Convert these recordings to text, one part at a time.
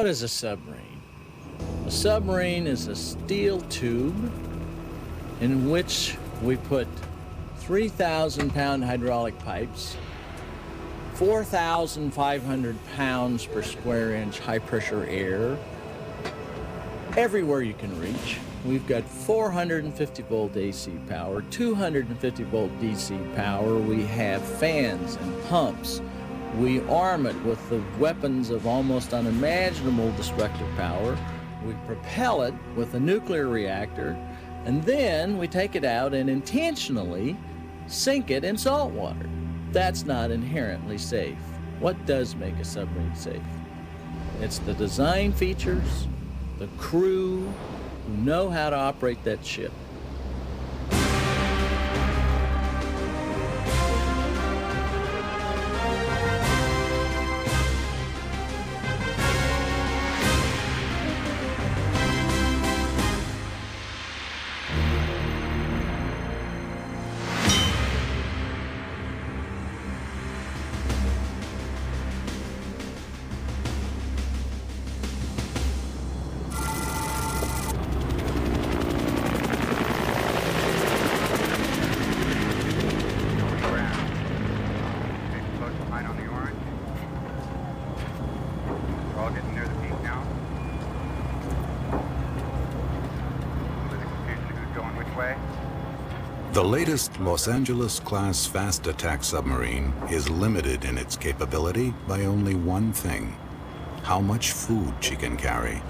What is a submarine? A submarine is a steel tube in which we put 3,000-pound hydraulic pipes, 4,500 pounds per square inch high-pressure air, everywhere you can reach. We've got 450-volt AC power, 250-volt DC power. We have fans and pumps. We arm it with the weapons of almost unimaginable destructive power. We propel it with a nuclear reactor, and then we take it out and intentionally sink it in salt water. That's not inherently safe. What does make a submarine safe? It's the design features, the crew who know how to operate that ship. The latest Los Angeles-class fast attack submarine is limited in its capability by only one thing: how much food she can carry.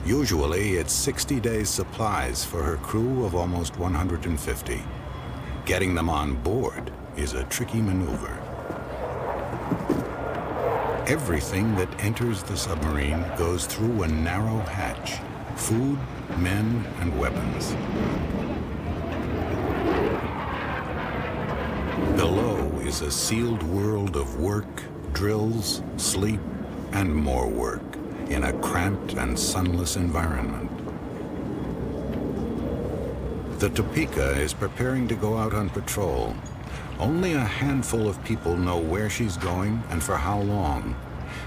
Usually, it's 60 days' supplies for her crew of almost 150. Getting them on board is a tricky maneuver. Everything that enters the submarine goes through a narrow hatch: food, men, and weapons. Below is a sealed world of work, drills, sleep, and more work in a cramped and sunless environment. The Topeka is preparing to go out on patrol. Only a handful of people know where she's going and for how long.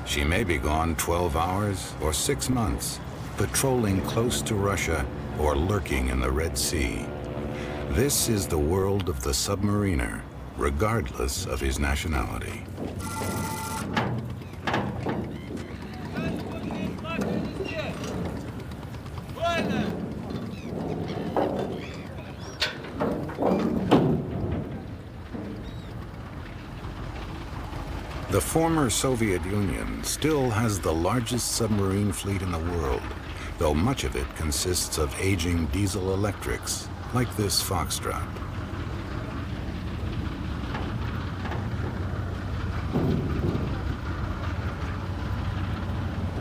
She may be gone 12 hours or 6 months, patrolling close to Russia or lurking in the Red Sea. This is the world of the submariner, regardless of his nationality. The former Soviet Union still has the largest submarine fleet in the world, though much of it consists of aging diesel electrics, like this Foxtrot.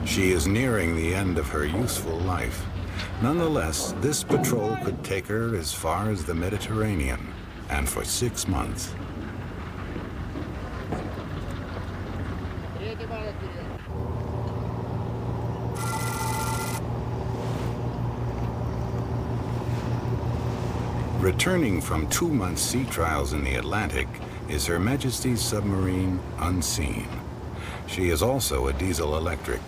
She is nearing the end of her useful life. Nonetheless, this patrol could take her as far as the Mediterranean, and for 6 months. Returning from 2-month sea trials in the Atlantic is Her Majesty's submarine Unseen. She is also a diesel electric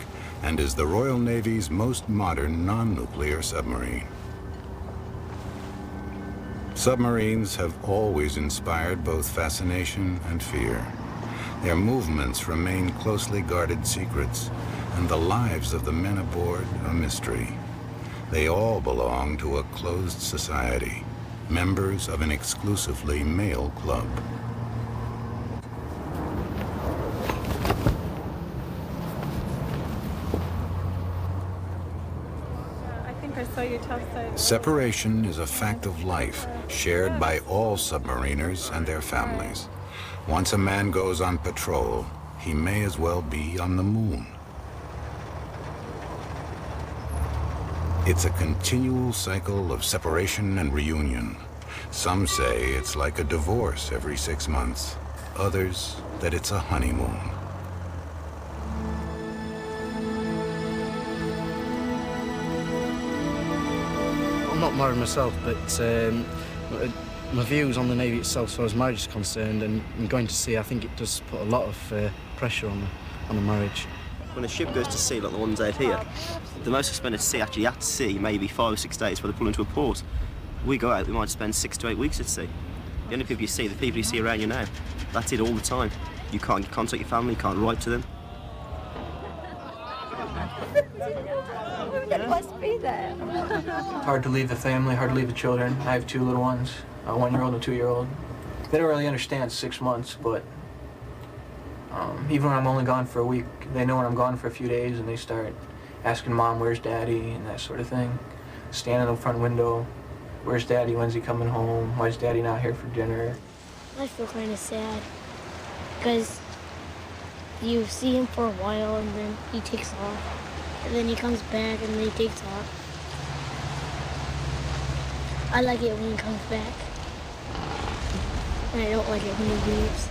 and is the Royal Navy's most modern non-nuclear submarine. Submarines have always inspired both fascination and fear. Their movements remain closely guarded secrets, and the lives of the men aboard a mystery. They all belong to a closed society, members of an exclusively male club. Separation is a fact of life, shared by all submariners and their families. Once a man goes on patrol, he may as well be on the moon. It's a continual cycle of separation and reunion. Some say it's like a divorce every 6 months. Others, that it's a honeymoon. I'm not married myself, but my views on the Navy itself, as far as marriage is concerned, and going to sea, I think it does put a lot of pressure on a marriage. When a ship goes to sea, like the ones out here, the most they spend at sea, actually at sea, maybe 5 or 6 days before they pull into a port. We go out, we might spend 6 to 8 weeks at sea. The only people you see, the people you see around you now. That's it all the time. You can't contact your family, you can't write to them. It must be there. Hard to leave the family, hard to leave the children. I have 2 little ones, a 1-year-old and a 2-year-old. They don't really understand 6 months, but even when I'm only gone for a week, they know when I'm gone for a few days, and they start asking Mom, where's Daddy, and that sort of thing. Standing in the front window, where's Daddy, when's he coming home, why is Daddy not here for dinner? I feel kind of sad, because you see him for a while, and then he takes off, and then he comes back, and then he takes off. I like it when he comes back, and I don't like it when he leaves.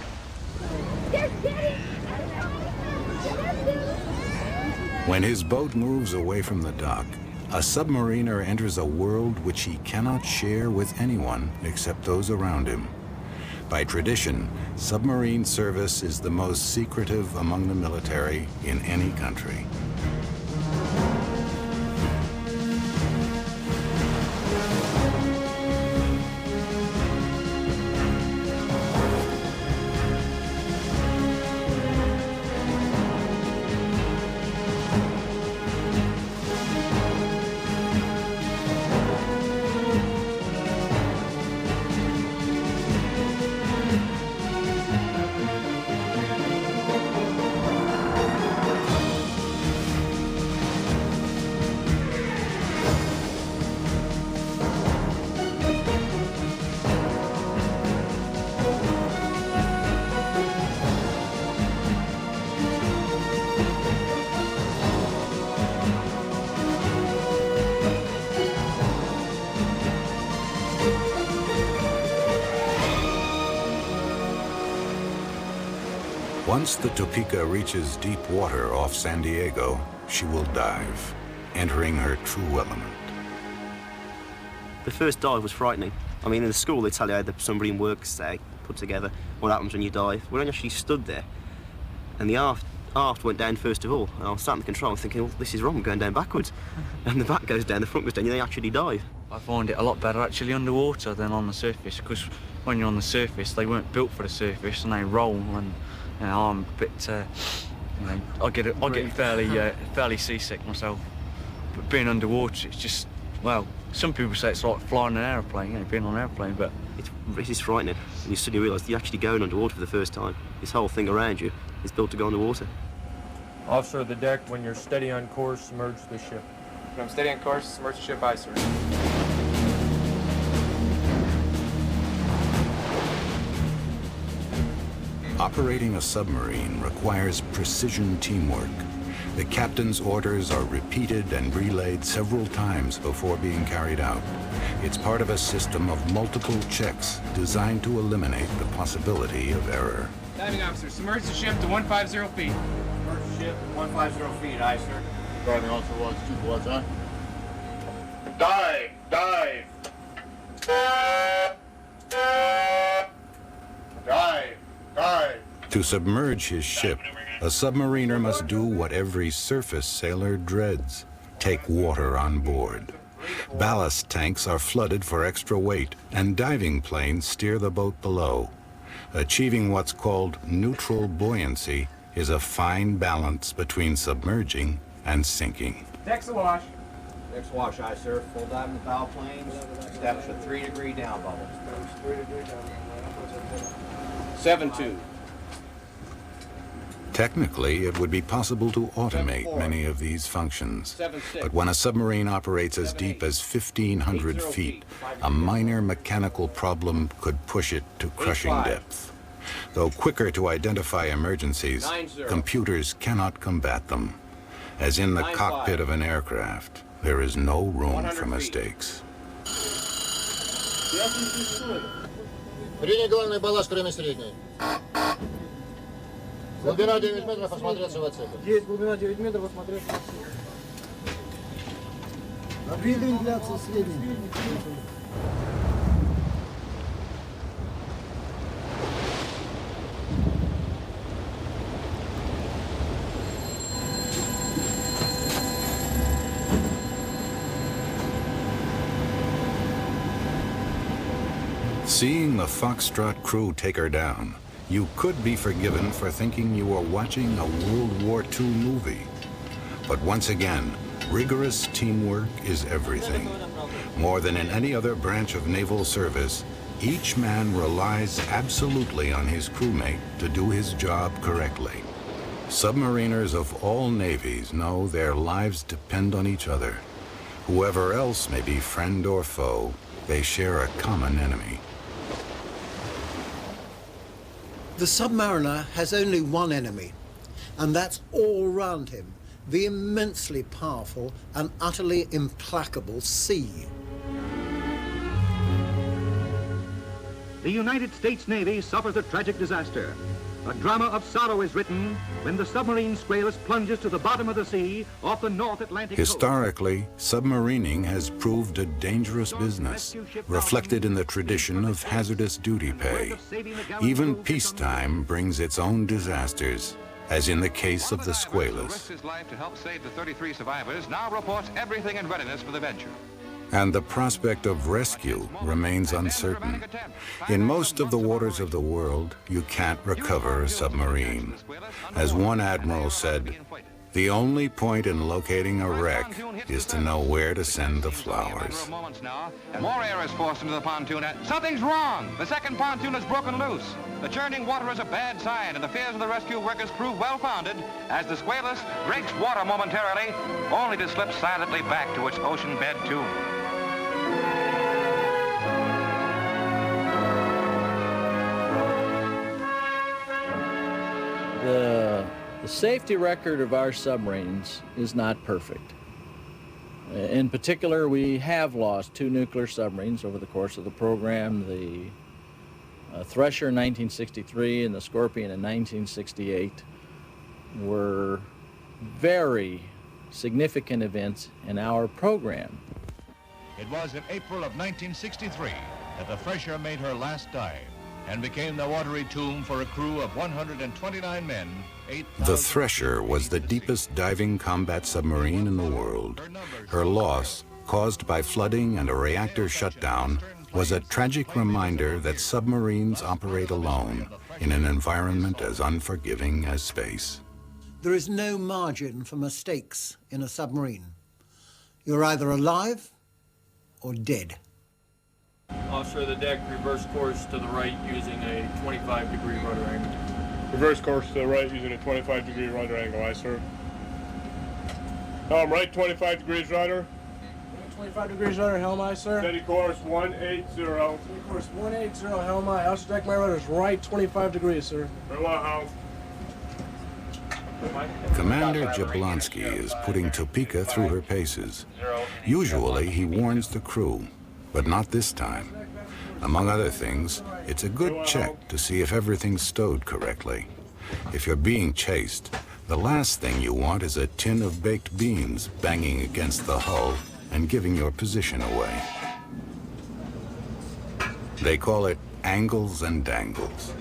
When his boat moves away from the dock, a submariner enters a world which he cannot share with anyone except those around him. By tradition, submarine service is the most secretive among the military in any country. Once the Topeka reaches deep water off San Diego, she will dive, entering her true element. The first dive was frightening. I mean, in the school they tell you how the submarine works, put together, what happens when you dive. When I actually stood there, and the aft went down first of all, and I was sat in the control thinking, well, this is wrong, I'm going down backwards. And the back goes down, the front goes down, they actually dive. I find it a lot better actually underwater than on the surface, because when you're on the surface, they weren't built for the surface and they roll, and you know, I'm a bit, you know, I get fairly seasick myself. But being underwater, it's just, well, some people say it's like flying an aeroplane, you know, being on an airplane, but it is frightening. And you suddenly realise you're actually going underwater for the first time. This whole thing around you is built to go underwater. Officer of the deck, when you're steady on course, submerge the ship. When I'm steady on course, submerge the ship, aye, sir. Operating a submarine requires precision teamwork. The captain's orders are repeated and relayed several times before being carried out. It's part of a system of multiple checks designed to eliminate the possibility of error. Diving officer, submerge the ship to 150 feet. Submerge the ship to 150 feet, aye, sir. Driving also was 2 towards, huh? Dive! Dive! Dive! Dive! To submerge his ship, a submariner must do what every surface sailor dreads: take water on board. Ballast tanks are flooded for extra weight, and diving planes steer the boat below. Achieving what's called neutral buoyancy is a fine balance between submerging and sinking. Deck's awash. Deck's awash, aye, sir. Full dive in the bow planes. Establish a 3-degree down bubble. 7-2. Technically, it would be possible to automate many of these functions. But when a submarine operates as deep as 1,500 feet, a minor mechanical problem could push it to crushing depth. Though quicker to identify emergencies, computers cannot combat them. As in the cockpit of an aircraft, there is no room for mistakes. Принять главный балласт, время среднее. Глубина 9 метров, осмотреться в отсеке. Есть глубина 9 метров, осмотреться в отсеке. Вентиляция средняя. Seeing the Foxtrot crew take her down, you could be forgiven for thinking you were watching a World War II movie. But once again, rigorous teamwork is everything. More than in any other branch of naval service, each man relies absolutely on his crewmate to do his job correctly. Submariners of all navies know their lives depend on each other. Whoever else may be friend or foe, they share a common enemy. The submariner has only one enemy, and that's all around him, the immensely powerful and utterly implacable sea. The United States Navy suffers a tragic disaster. A drama of sorrow is written when the submarine Squalus plunges to the bottom of the sea off the North Atlantic coast. Historically, submarining has proved a dangerous business, reflected in the tradition of hazardous duty pay. Even peacetime brings its own disasters, as in the case of the Squalus. His life to help save the 33 survivors now reports everything in readiness for the venture. And the prospect of rescue remains uncertain. In most of the waters of the world, you can't recover a submarine. As one admiral said, the only point in locating a wreck is to know where to send the flowers. More air is forced into the pontoon. Something's wrong! The second pontoon is broken loose. The churning water is a bad sign, and the fears of the rescue workers prove well-founded as the Squalus breaks water momentarily, only to slip silently back to its ocean bed tomb. The safety record of our submarines is not perfect. In particular, we have lost 2 nuclear submarines over the course of the program, the Thresher in 1963 and the Scorpion in 1968 were very significant events in our program. It was in April of 1963 that the Thresher made her last dive and became the watery tomb for a crew of 129 men. The Thresher was the deepest diving combat submarine in the world. Her loss, caused by flooding and a reactor shutdown, was a tragic reminder that submarines operate alone in an environment as unforgiving as space. There is no margin for mistakes in a submarine. You're either alive or dead. Officer of the deck, reverse course to the right using a 25-degree rudder angle. Reverse course to the right using a 25-degree rudder angle, aye, sir. Helm right, 25 degrees rudder. 25 degrees rudder, helm aye, sir. Steady course 180. Steady course 180, helm aye. Officer deck, my rudder's right 25 degrees, sir. Very well, helm. Commander Jablonski is putting Topeka through her paces. Usually, he warns the crew, but not this time. Among other things, it's a good check to see if everything's stowed correctly. If you're being chased, the last thing you want is a tin of baked beans banging against the hull and giving your position away. They call it angles and dangles.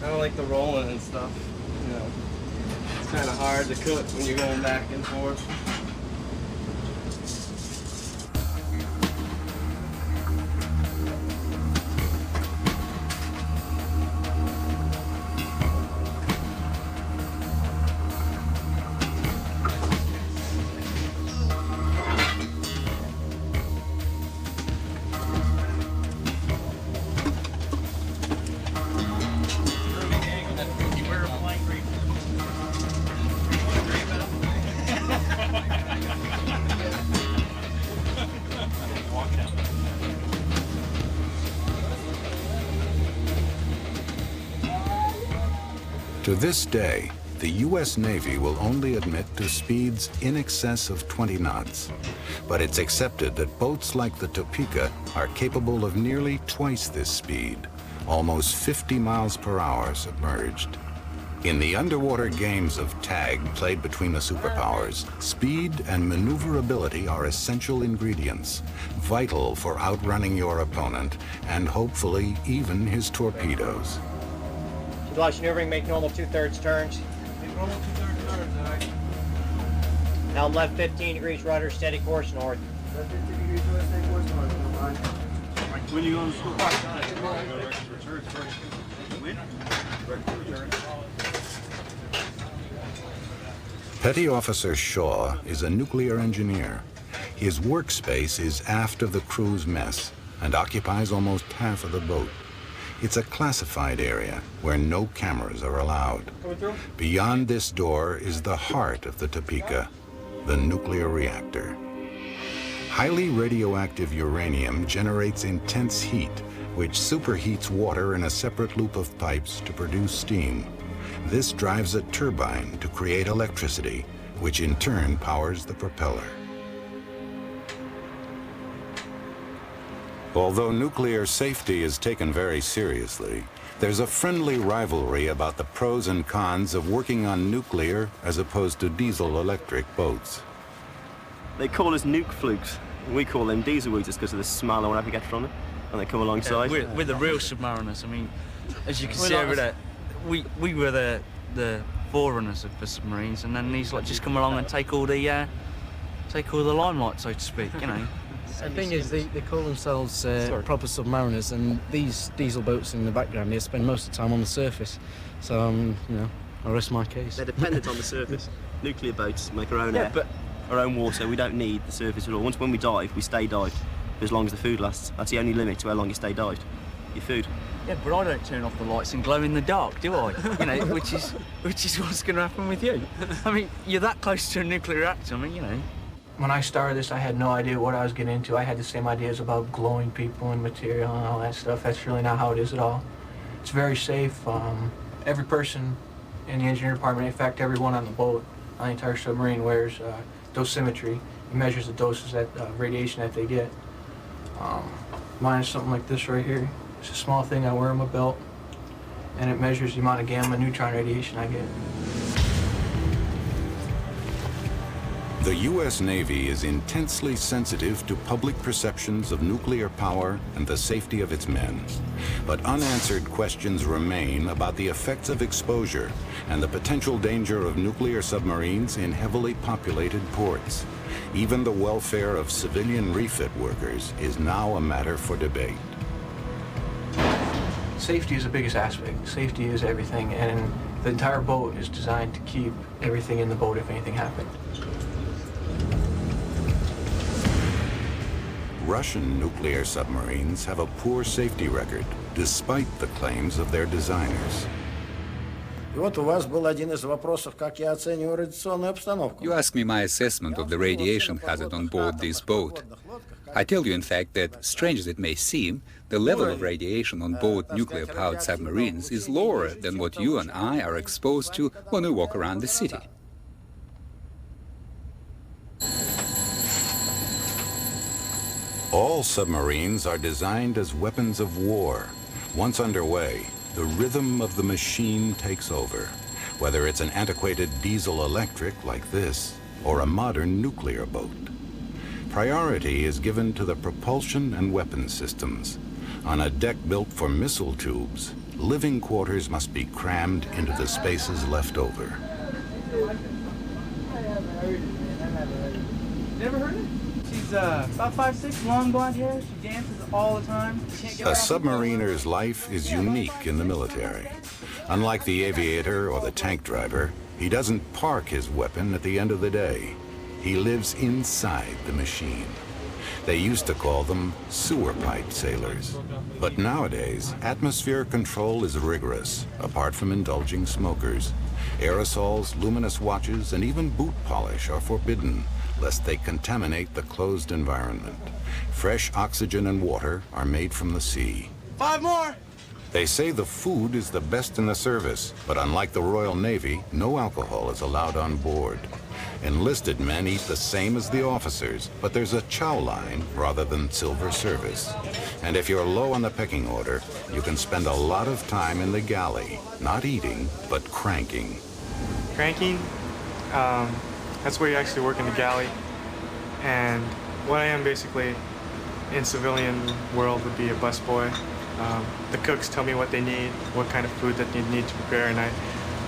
I don't like the rolling and stuff. You know, it's kind of hard to cook when you're going back and forth. To this day, the U.S. Navy will only admit to speeds in excess of 20 knots. But it's accepted that boats like the Topeka are capable of nearly twice this speed, almost 50 miles per hour submerged. In the underwater games of tag played between the superpowers, speed and maneuverability are essential ingredients, vital for outrunning your opponent and hopefully even his torpedoes. Launch maneuvering, make normal 2/3 turns. Normal 2/3 turns, all right. Now left 15 degrees rudder, steady course north. Left 15 degrees rudder, steady course north. When you going to school? Petty Officer Shaw is a nuclear engineer. His workspace is aft of the crew's mess and occupies almost half of the boat. It's a classified area where no cameras are allowed. Beyond this door is the heart of the Topeka, the nuclear reactor. Highly radioactive uranium generates intense heat, which superheats water in a separate loop of pipes to produce steam. This drives a turbine to create electricity, which in turn powers the propeller. Although nuclear safety is taken very seriously, there's a friendly rivalry about the pros and cons of working on nuclear as opposed to diesel-electric boats. They call us nuke flukes. We call them diesel wooters because of the smell or whatever you get from them when they come alongside. We're the real submariners. I mean, as you can see over there, we were the forerunners of the submarines, and then these like just come along and take all the limelight, so to speak. You know. The thing is, they call themselves proper submariners, and these diesel boats in the background here spend most of the time on the surface. So, you know, I rest my case. They're dependent on the surface. Nuclear boats make our own air, but our own water. We don't need the surface at all. Once when we dive, we stay dived for as long as the food lasts. That's the only limit to how long you stay dived. Your food. Yeah, but I don't turn off the lights and glow in the dark, do I? You know, which is what's going to happen with you. I mean, you're that close to a nuclear reactor. I mean, you know. When I started this, I had no idea what I was getting into. I had the same ideas about glowing people and material and all that stuff. That's really not how it is at all. It's very safe. Every person in the engineering department, in fact, everyone on the boat, on the entire submarine, wears dosimetry. It measures the doses that radiation that they get. Mine is something like this right here. It's a small thing I wear on my belt, and it measures the amount of gamma neutron radiation I get. The U.S. Navy is intensely sensitive to public perceptions of nuclear power and the safety of its men. But unanswered questions remain about the effects of exposure and the potential danger of nuclear submarines in heavily populated ports. Even the welfare of civilian refit workers is now a matter for debate. Safety is the biggest aspect. Safety is everything, and the entire boat is designed to keep everything in the boat if anything happened. Russian nuclear submarines have a poor safety record, despite the claims of their designers. You ask me my assessment of the radiation hazard on board this boat. I tell you, in fact, that, strange as it may seem, the level of radiation on board nuclear-powered submarines is lower than what you and I are exposed to when we walk around the city. All submarines are designed as weapons of war. Once underway, the rhythm of the machine takes over, whether it's an antiquated diesel-electric like this or a modern nuclear boat. Priority is given to the propulsion and weapon systems. On a deck built for missile tubes, living quarters must be crammed into the spaces left over. Never heard it? She's about 5'6", long blonde hair. She dances all the time. A submariner's life is unique in the military. Unlike the aviator or the tank driver, he doesn't park his weapon at the end of the day. He lives inside the machine. They used to call them sewer pipe sailors. But nowadays, atmosphere control is rigorous, apart from indulging smokers. Aerosols, luminous watches, and even boot polish are forbidden, lest they contaminate the closed environment. Fresh oxygen and water are made from the sea. 5 more! They say the food is the best in the service, but unlike the Royal Navy, no alcohol is allowed on board. Enlisted men eat the same as the officers, but there's a chow line rather than silver service. And if you're low on the pecking order, you can spend a lot of time in the galley, not eating, but cranking. Cranking, that's where you actually work in the galley. And what I am basically in civilian world would be a busboy. The cooks tell me what they need, what kind of food that they need to prepare, and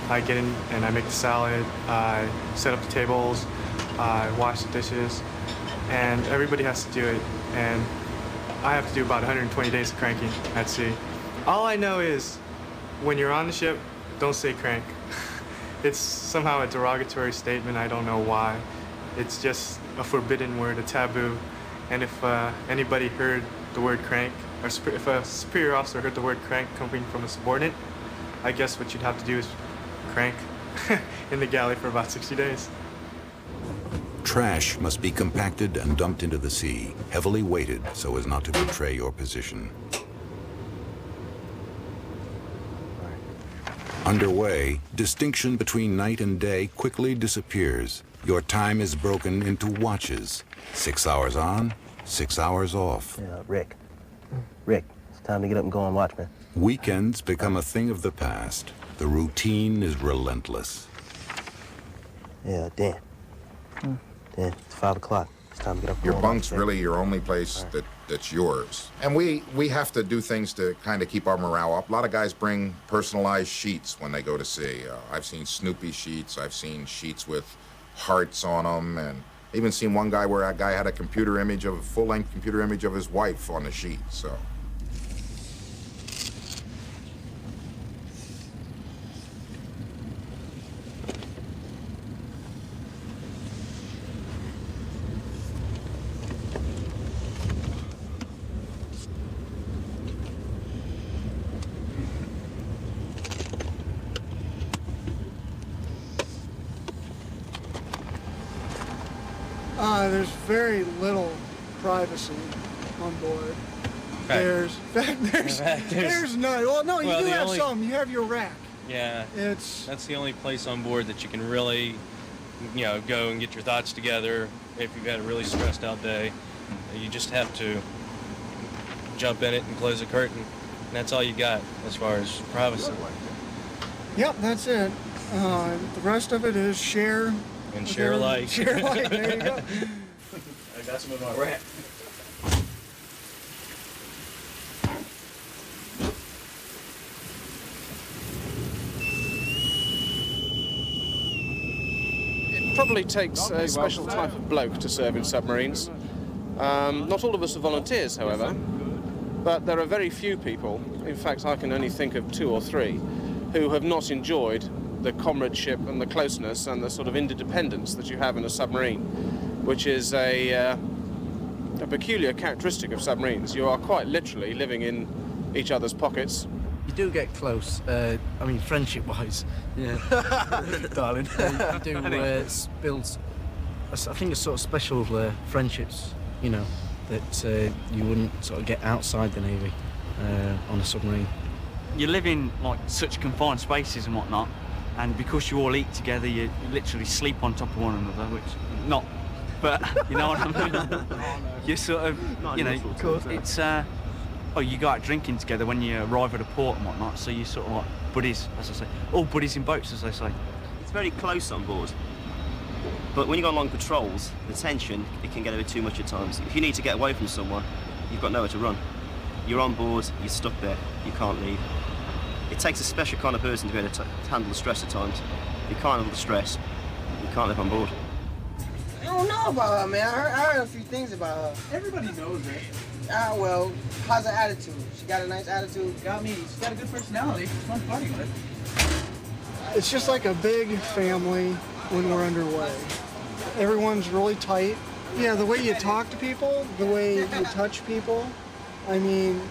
I get in and I make the salad, I set up the tables, I wash the dishes, and everybody has to do it. And I have to do about 120 days of cranking at sea. All I know is when you're on the ship, don't say crank. It's somehow a derogatory statement, I don't know why. It's just a forbidden word, a taboo. And if anybody heard the word crank, or if a superior officer heard the word crank coming from a subordinate, I guess what you'd have to do is crank in the galley for about 60 days. Trash must be compacted and dumped into the sea, heavily weighted so as not to betray your position. Underway, distinction between night and day quickly disappears. Your time is broken into watches. 6 hours on, 6 hours off. Rick, it's time to get up and go on watch, man. Weekends become a thing of the past. The routine is relentless. Yeah, Dan. Dan, it's 5 o'clock. It's time to get up and Your go on bunk's watch, really your only place that's yours. And we have to do things to kind of keep our morale up. A lot of guys bring personalized sheets when they go to sea. I've seen Snoopy sheets. I've seen sheets with hearts on them, and even seen one guy where a guy had a full-length computer image of his wife on the sheet, so. There's very little privacy on board. There's none. Well, no, you do have some. You have your rack. Yeah, that's the only place on board that you can really, go and get your thoughts together. If you've had a really stressed out day, you just have to jump in it and close the curtain. And that's all you got as far as privacy. Yep, that's it. The rest of it is share. And share alike. Share alike, there you go. I got some in my rack. It probably takes a special type of bloke to serve in submarines. Not all of us are volunteers, however, but there are very few people, in fact I can only think of 2 or 3, who have not enjoyed the comradeship and the closeness and the sort of interdependence that you have in a submarine, which is a peculiar characteristic of submarines. You are quite literally living in each other's pockets. You do get close, I mean friendship-wise, yeah, darling. You do build, I think, a sort of special friendships, that you wouldn't sort of get outside the Navy on a submarine. You live in like such confined spaces and whatnot, and because you all eat together, you literally sleep on top of one another, which not, but you know what I mean. You sort of, it's you go out drinking together when you arrive at a port and whatnot, so you sort of like buddies, as I say, all buddies in boats, as they say. It's very close on board, but when you go on long patrols, the tension, it can get a bit too much at times. If you need to get away from someone, you've got nowhere to run. You're on board, you're stuck there, you can't leave. It takes a special kind of person to be able to handle the stress at times. If you can't handle the stress, you can't live on board. I don't know about her, man. I heard a few things about her. Everybody knows her. Well, how's her attitude? She got a nice attitude? She's got a good personality. She's fun to party with. It's just like a big family when we're underway. Everyone's really tight. Yeah, the way you talk to people, the way you touch people, I mean,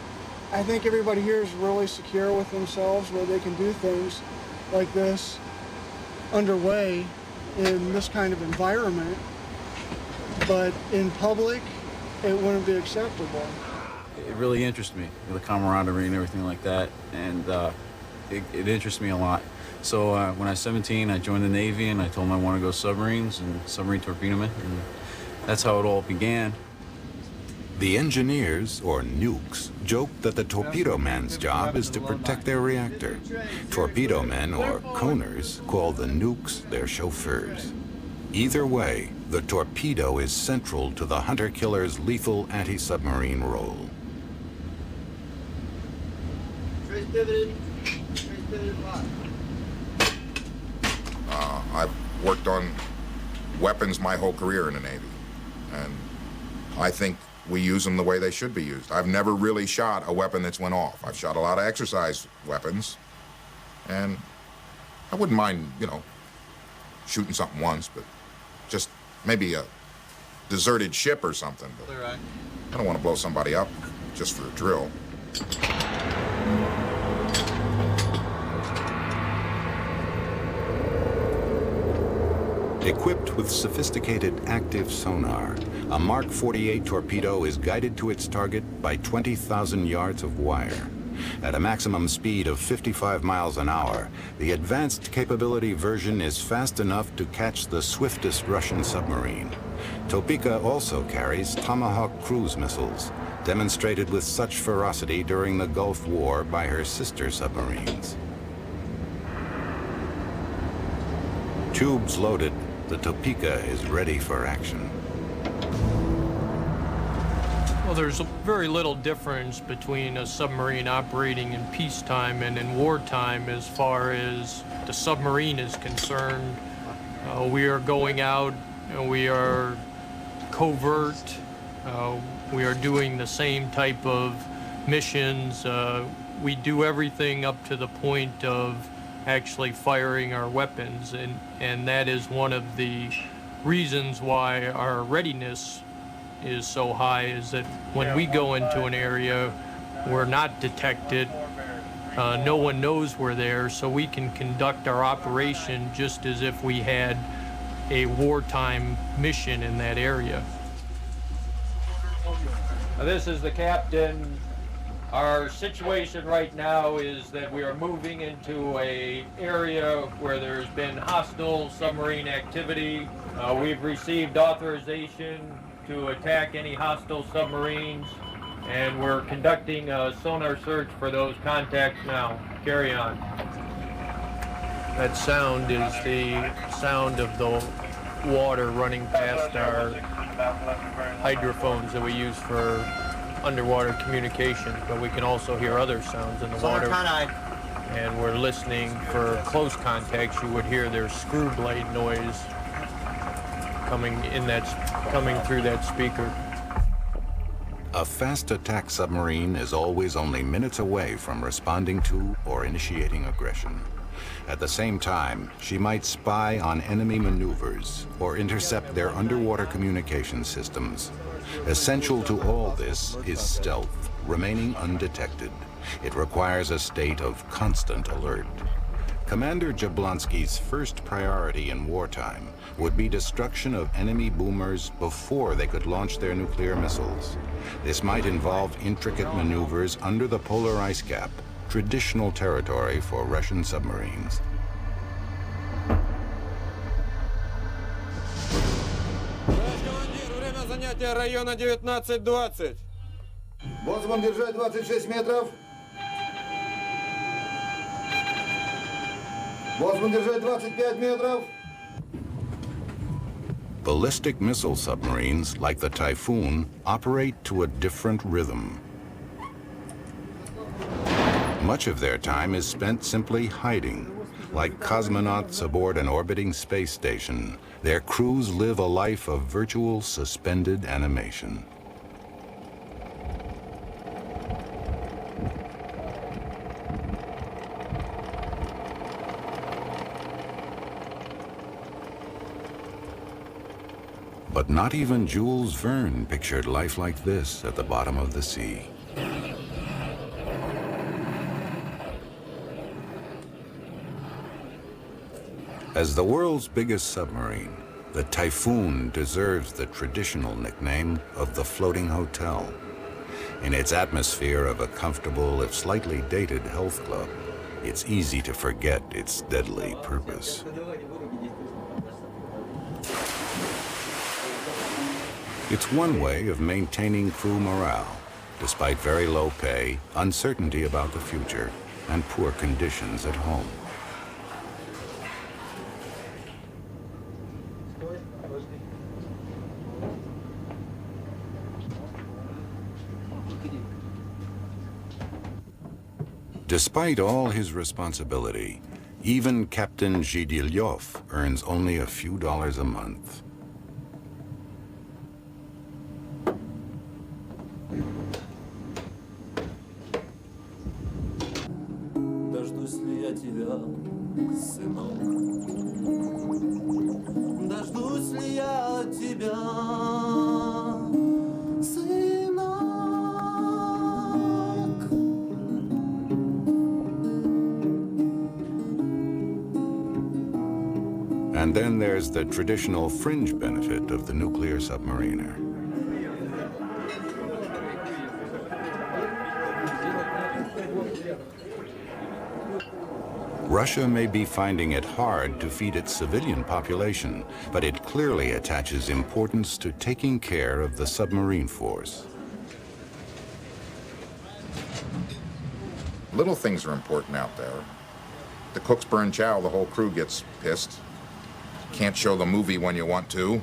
I think everybody here is really secure with themselves where they can do things like this underway in this kind of environment, but in public, it wouldn't be acceptable. it really interests me, the camaraderie and everything like that, and it interests me a lot. So when I was 17, I joined the Navy, and I told them I want to go submarines and submarine torpedoman, and that's how it all began. The engineers, or nukes, joke that the torpedo man's job is to protect their reactor. Torpedo men, or coners, call the nukes their chauffeurs. Either way, the torpedo is central to the hunter-killer's lethal anti-submarine role. I've worked on weapons my whole career in the Navy, and I think we use them the way they should be used. I've never really shot a weapon that's went off. I've shot a lot of exercise weapons, and I wouldn't mind, you know, shooting something once, but just maybe a deserted ship or something. But I don't want to blow somebody up just for a drill. Equipped with sophisticated active sonar, a Mark 48 torpedo is guided to its target by 20,000 yards of wire. At a maximum speed of 55 miles an hour, the advanced capability version is fast enough to catch the swiftest Russian submarine. Topeka also carries Tomahawk cruise missiles, demonstrated with such ferocity during the Gulf War by her sister submarines. Tubes loaded, the Topeka is ready for action. Well, there's very little difference between a submarine operating in peacetime and in wartime as far as the submarine is concerned. We are going out and we are covert. We are doing the same type of missions. We do everything up to the point of actually firing our weapons, and that is one of the reasons why our readiness is so high, is that when we go into an area, we're not detected. No one knows we're there, so we can conduct our operation just as if we had a wartime mission in that area. This is the captain. Our situation right now is that we are moving into an area where there's been hostile submarine activity. We've received authorization to attack any hostile submarines, and we're conducting a sonar search for those contacts now. Carry on. That sound is the sound of the water running past our hydrophones that we use for underwater communications, but we can also hear other sounds in the water. And we're listening for close contacts. You would hear their screw blade noise coming through that speaker. A fast attack submarine is always only minutes away from responding to or initiating aggression. At the same time, she might spy on enemy maneuvers or intercept their underwater communication systems. Essential to all this is stealth, remaining undetected. It requires a state of constant alert. Commander Jablonski's first priority in wartime would be destruction of enemy boomers before they could launch their nuclear missiles. This might involve intricate maneuvers under the polar ice cap, traditional territory for Russian submarines. Занятие района 19-20. Боцман, держать 26 метров. Боцман, держать 25 метров. Ballistic missile submarines, like the Typhoon, operate to a different rhythm. Much of their time is spent simply hiding. Like cosmonauts aboard an orbiting space station, their crews live a life of virtual suspended animation. But not even Jules Verne pictured life like this at the bottom of the sea. As the world's biggest submarine, the Typhoon deserves the traditional nickname of the floating hotel. In its atmosphere of a comfortable, if slightly dated health club, it's easy to forget its deadly purpose. It's one way of maintaining crew morale, despite very low pay, uncertainty about the future, and poor conditions at home. Despite all his responsibility, even Captain Zhidilyov earns only a few dollars a month. Дождусь ли я тебя, сынок? Дождусь ли я тебя, сынок? And then there's the traditional fringe benefit of the nuclear submariner. Russia may be finding it hard to feed its civilian population, but it clearly attaches importance to taking care of the submarine force. Little things are important out there. The cooks burn chow, the whole crew gets pissed. Can't show the movie when you want to.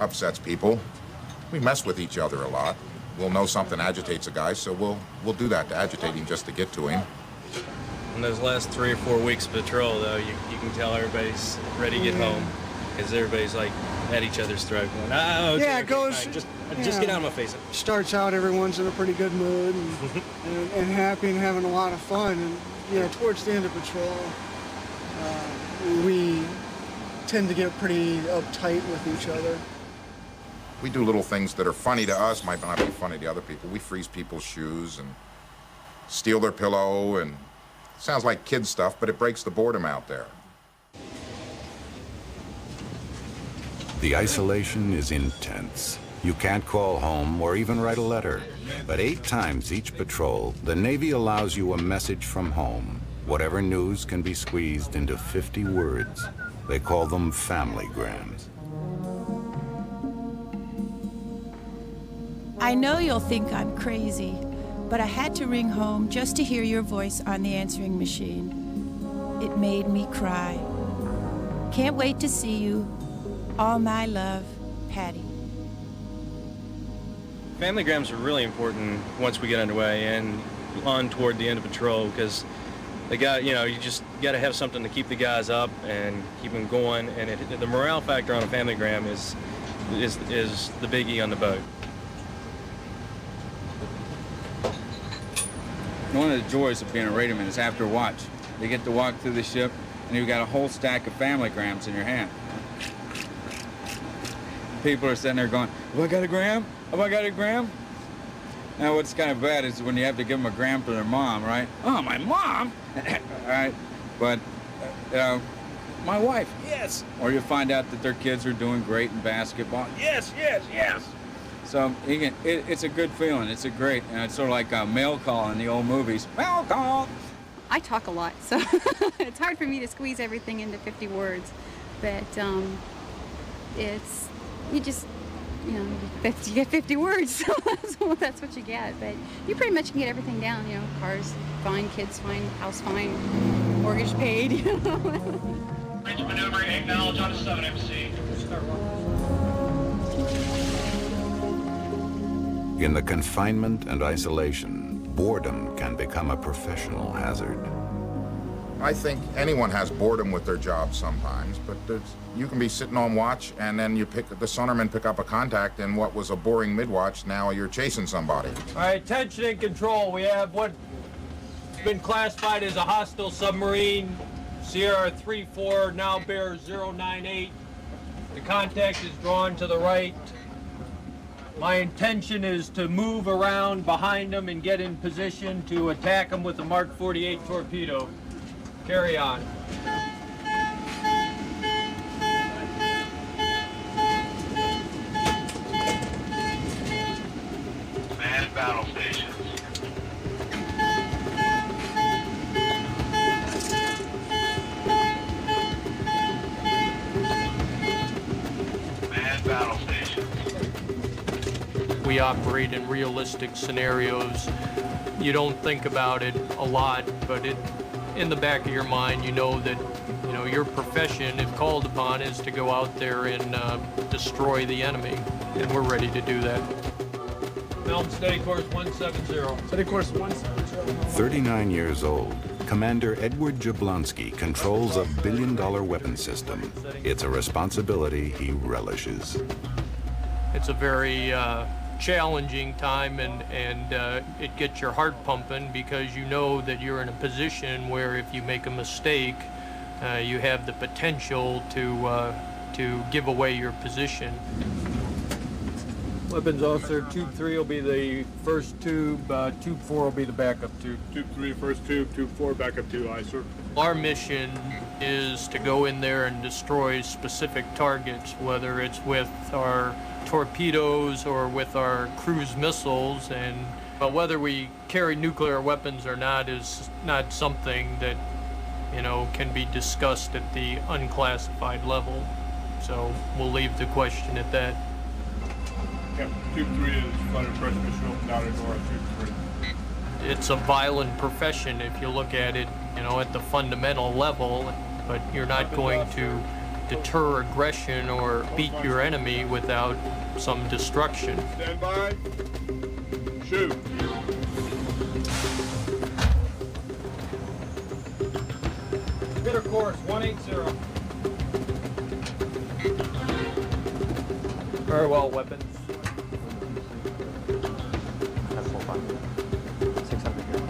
Upsets people. We mess with each other a lot. We'll know something agitates a guy, so we'll do that to agitate him just to get to him. In those last 3 or 4 weeks of patrol, though, you can tell everybody's ready to get home, because everybody's like at each other's throat going, oh, okay, yeah, it goes. right, just get out of my face. Starts out, everyone's in a pretty good mood and happy and having a lot of fun. And yeah, towards the end of patrol, we tend to get pretty uptight with each other. We do little things that are funny to us, might not be funny to other people. We freeze people's shoes and steal their pillow, and sounds like kid stuff, but it breaks the boredom out there. The isolation is intense. You can't call home or even write a letter. But 8 times each patrol, the Navy allows you a message from home. Whatever news can be squeezed into 50 words. They call them family grams. I know you'll think I'm crazy, but I had to ring home just to hear your voice on the answering machine. It made me cry. Can't wait to see you. All my love, Patty. Familygrams are really important once we get underway and on toward the end of patrol, because they got, you just got to have something to keep the guys up and keep them going. And the morale factor on a familygram is the biggie on the boat. One of the joys of being a radarman is after watch. You get to walk through the ship and you've got a whole stack of familygrams in your hand. People are sitting there going, have I got a gram? Have I got a gram? Now what's kind of bad is when you have to give them a gram for their mom, right? Oh, my mom? All right, but my wife, yes. Or you find out that their kids are doing great in basketball. Yes, yes, yes. So it's a good feeling. It's it's sort of like a mail call in the old movies. Mail call. I talk a lot, so it's hard for me to squeeze everything into 50 words. But you get 50 words, so that's what you get. But you pretty much can get everything down. Cars fine, kids fine, house fine, mortgage paid. Bridge maneuver, acknowledge on a 7MC. In the confinement and isolation, boredom can become a professional hazard. I think anyone has boredom with their job sometimes, but you can be sitting on watch and then the sonarmen pick up a contact, and what was a boring mid-watch, now you're chasing somebody. All right, attention and control. We have what's been classified as a hostile submarine. Sierra 34 now bears 098. The contact is drawn to the right. My intention is to move around behind them and get in position to attack them with a Mark 48 torpedo. Carry on. Man at battle station. battle station. We operate in realistic scenarios. You don't think about it a lot, but in the back of your mind, you know that your profession, if called upon, is to go out there and destroy the enemy, and we're ready to do that. Film steady course 170. Steady course 170. 39 years old, Commander Edward Jablonski controls a billion-dollar weapon system. It's a responsibility he relishes. It's a very challenging time, and it gets your heart pumping because you know that you're in a position where if you make a mistake, you have the potential to give away your position. Weapons officer, tube 3 will be the first tube, tube 4 will be the backup tube. Tube 3, first tube, tube 4, backup tube, aye, sir. Our mission is to go in there and destroy specific targets, whether it's with our torpedoes or with our cruise missiles, and whether we carry nuclear weapons or not is not something that can be discussed at the unclassified level. So we'll leave the question at that. Yep, tube 3 is flooded pressure mission open down and door on tube 3. It's a violent profession if you look at it, at the fundamental level, but you're not going to deter aggression or beat your enemy without some destruction. Stand by. Shoot. Hitter course 180. Very well, weapons. That's full fun. 600 here.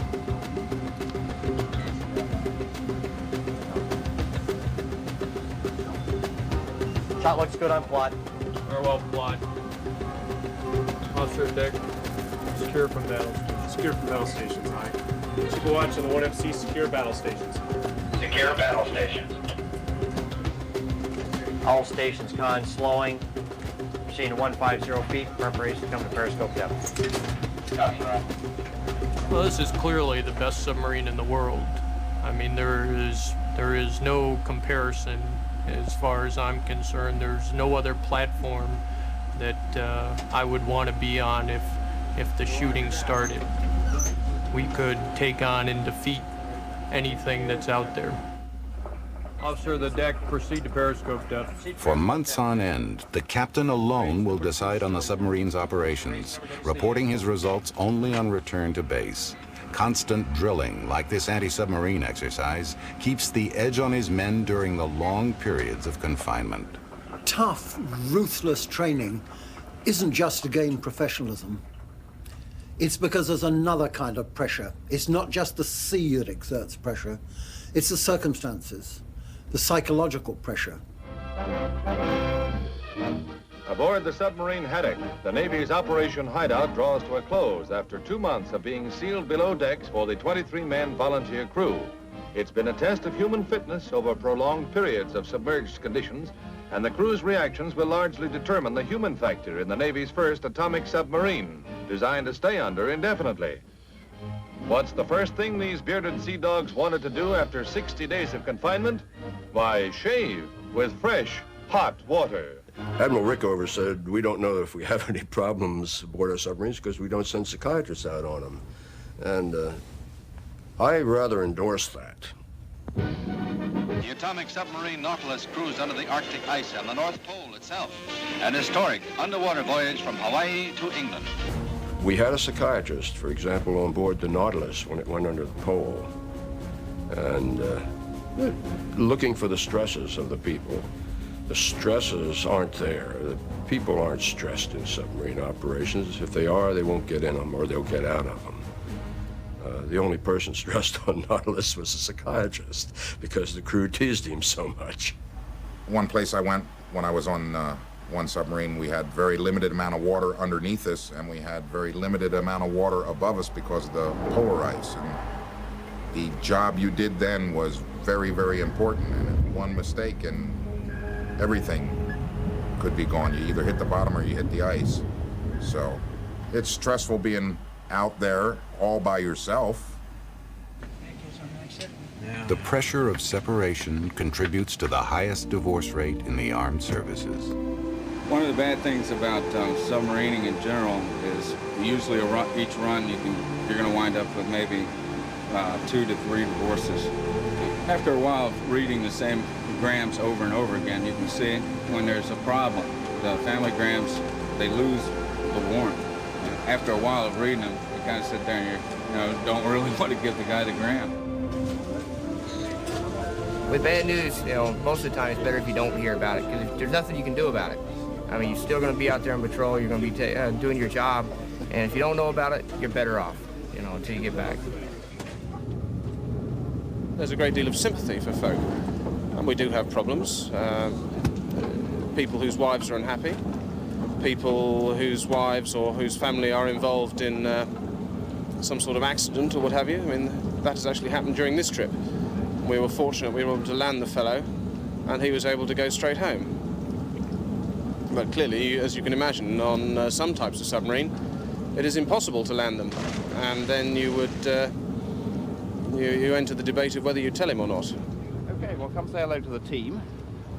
Shot looks good on plot. Very well, plot. Officer deck. Secure from battle. Secure from battle stations, aye. Keep a watch on the 1FC secure battle stations. Secure battle stations. All stations con slowing. Machine 150 feet. Preparation to come to periscope depth. Well, this is clearly the best submarine in the world. I mean, there is no comparison as far as I'm concerned. There's no other platform that I would want to be on if the shooting started. We could take on and defeat anything that's out there. Officer of the deck, proceed to periscope depth. For months on end, the captain alone will decide on the submarine's operations, reporting his results only on return to base. Constant drilling, like this anti-submarine exercise, keeps the edge on his men during the long periods of confinement. Tough, ruthless training isn't just to gain professionalism. It's because there's another kind of pressure. It's not just the sea that exerts pressure, it's the circumstances, the psychological pressure. Aboard the submarine Haddock, the Navy's Operation Hideout draws to a close after 2 months of being sealed below decks for the 23-man volunteer crew. It's been a test of human fitness over prolonged periods of submerged conditions, and the crew's reactions will largely determine the human factor in the Navy's first atomic submarine, designed to stay under indefinitely. What's the first thing these bearded sea dogs wanted to do after 60 days of confinement? Why, shave with fresh, hot water. Admiral Rickover said, we don't know if we have any problems aboard our submarines because we don't send psychiatrists out on them. And I rather endorse that. The atomic submarine Nautilus cruised under the Arctic ice on the North Pole itself. An historic underwater voyage from Hawaii to England. We had a psychiatrist, for example, on board the Nautilus when it went under the pole. And looking for the stresses of the people. The stresses aren't there. The people aren't stressed in submarine operations. If they are, they won't get in them or they'll get out of them. The only person stressed on Nautilus was a psychiatrist because the crew teased him so much. One place I went when I was on one submarine, we had very limited amount of water underneath us, and we had very limited amount of water above us because of the polar ice. And the job you did then was very, very important, and one mistake and everything could be gone. You either hit the bottom or you hit the ice. So it's stressful being out there all by yourself. The pressure of separation contributes to the highest divorce rate in the armed services. One of the bad things about submarining in general is usually each run you're going to wind up with maybe 2 to 3 divorces. After a while of reading the same grams over and over again, you can see when there's a problem. The family grams, they lose the warmth. After a while of reading them, you kind of sit there and you don't really want to give the guy the gram. With bad news, most of the time it's better if you don't hear about it, because there's nothing you can do about it. I mean, you're still going to be out there on patrol, you're going to be doing your job, and if you don't know about it, you're better off, until you get back. There's a great deal of sympathy for folk, and we do have problems. People whose wives are unhappy, people whose wives or whose family are involved in some sort of accident or what have you. I mean, that has actually happened during this trip. We were fortunate we were able to land the fellow, and he was able to go straight home. But clearly, as you can imagine, on some types of submarine, it is impossible to land them. And then you would, you enter the debate of whether you tell him or not. Okay, well, come say hello to the team.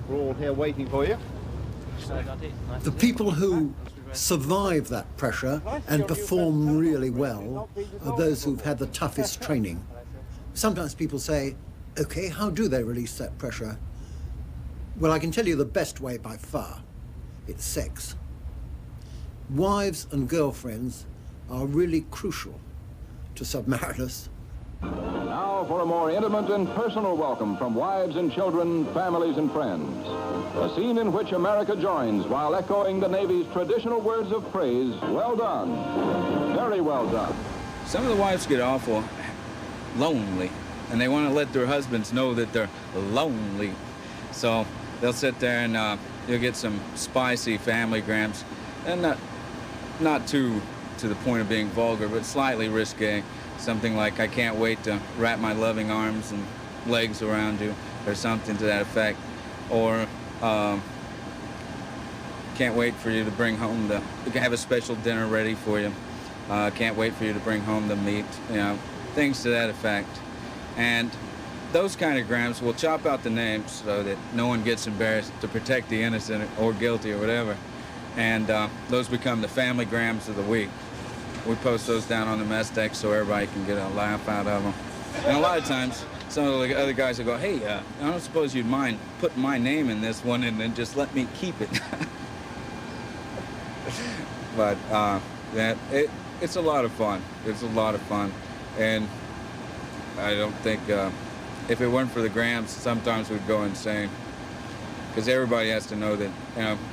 We're all here waiting for you. The people who survive that pressure and perform really well are those who've had the toughest training. Sometimes people say, okay, how do they release that pressure? Well, I can tell you the best way by far. It's sex. Wives and girlfriends are really crucial to submariners. Now for a more intimate and personal welcome from wives and children, families and friends. A scene in which America joins while echoing the Navy's traditional words of praise, well done, very well done. Some of the wives get awful lonely, and they want to let their husbands know that they're lonely. So they'll sit there and you'll get some spicy family grams, and not too to the point of being vulgar, but slightly risque. Something like, I can't wait to wrap my loving arms and legs around you, or something to that effect. Or, can't wait for you to bring home we can have a special dinner ready for you. Can't wait for you to bring home the meat, things to that effect. And those kind of grams will chop out the names so that no one gets embarrassed, to protect the innocent or guilty or whatever. And those become the family grams of the week. We post those down on the mess deck so everybody can get a laugh out of them. And a lot of times, some of the other guys will go, hey, I don't suppose you'd mind putting my name in this one and then just let me keep it. But it's a lot of fun. It's a lot of fun. And I don't think, if it weren't for the grams, sometimes we'd go insane. Because everybody has to know that,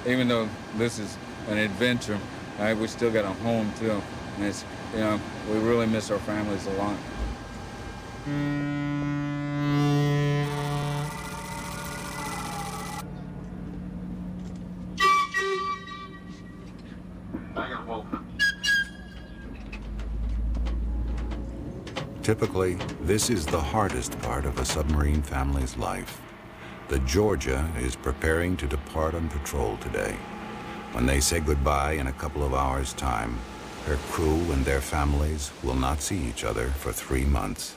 even though this is an adventure, right, we still got a home too. And it's, we really miss our families a lot. Typically, this is the hardest part of a submarine family's life. The Georgia is preparing to depart on patrol today. When they say goodbye in a couple of hours' time, her crew and their families will not see each other for 3 months.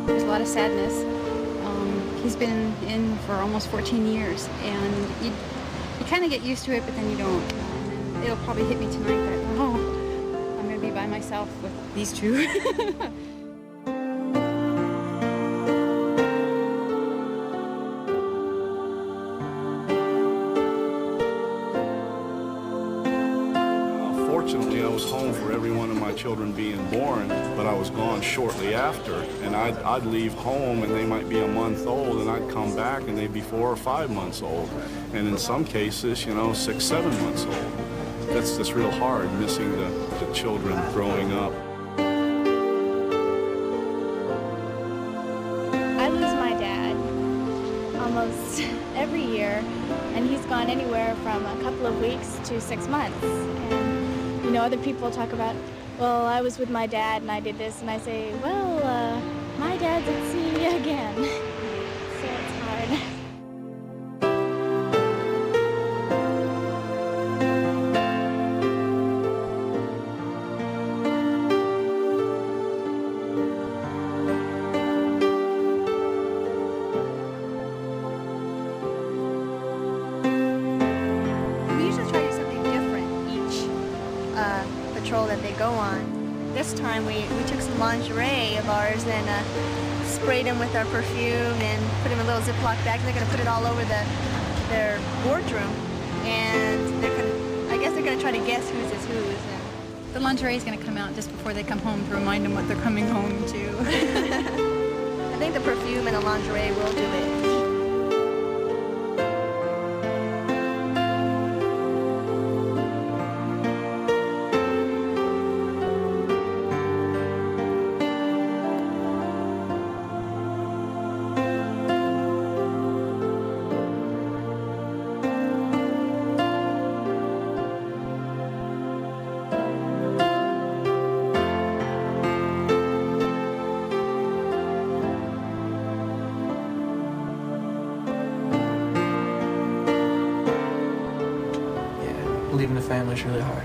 There's a lot of sadness. He's been in for almost 14 years, and you kind of get used to it, but then you don't. And then it'll probably hit me tonight that, oh, I'm going to be by myself with these two. Fortunately, I was home for every one of my children being born, but I was gone shortly after. And I'd leave home and they might be a month old, and I'd come back and they'd be 4 or 5 months old. And in some cases, 6, 7 months old. That's real hard, missing the children growing up. I lose my dad almost every year, and he's gone anywhere from a couple of weeks to 6 months. And other people talk about well, I was with my dad and I did this, and I say, well, my dad's at sea again. So it's hard. That they go on. This time we took some lingerie of ours and sprayed them with our perfume and put them in little Ziploc bags. They're going to put it all over their boardroom, and I guess they're going to try to guess whose is whose. And the lingerie is going to come out just before they come home to remind them what they're coming home to. I think the perfume and the lingerie will do it. Leaving the family is really hard.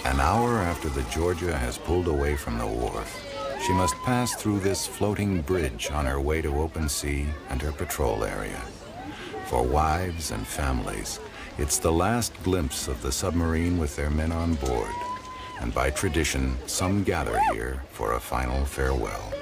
An hour after the Georgia has pulled away from the wharf, she must pass through this floating bridge on her way to open sea and her patrol area. For wives and families, it's the last glimpse of the submarine with their men on board. And by tradition, some gather here for a final farewell.